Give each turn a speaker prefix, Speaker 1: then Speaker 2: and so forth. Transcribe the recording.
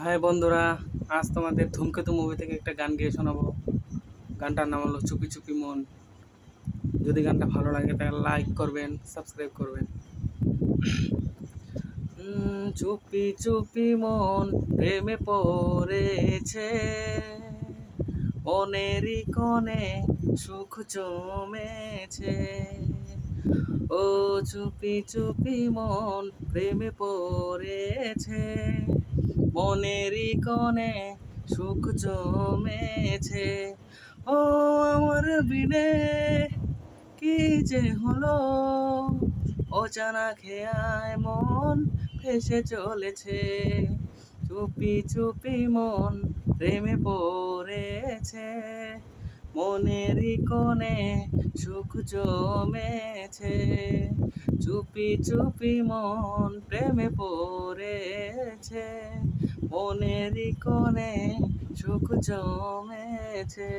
Speaker 1: High বন্ধুরা, আজ তোমাদের ধূমকেতু মুভি থেকে একটা গান গেয়ে শোনাবো। গানটার নাম হলো চুপি চুপি মন। যদি গানটা ভালো লাগে তাহলে লাইক করবেন, সাবস্ক্রাইব করবেন। চুপি চুপি মন প্রেমে পড়েছে, মনেরই কোণে সুখ জমেছে। ও চুপি চুপি মন প্রেমে পড়েছে, মনেরই কোণে সুখ জমেছে। ও আমার বিনে কি যে হলো, অজানা খেয়ায় মন ভেসে চলেছে। চুপি চুপি মন প্রেমে পড়েছে, মনেরই কোণে সুখ জমেছে। চুপি চুপি মন প্রেমে পড়েছে, মনেরই কোণে সুখ জমেছে।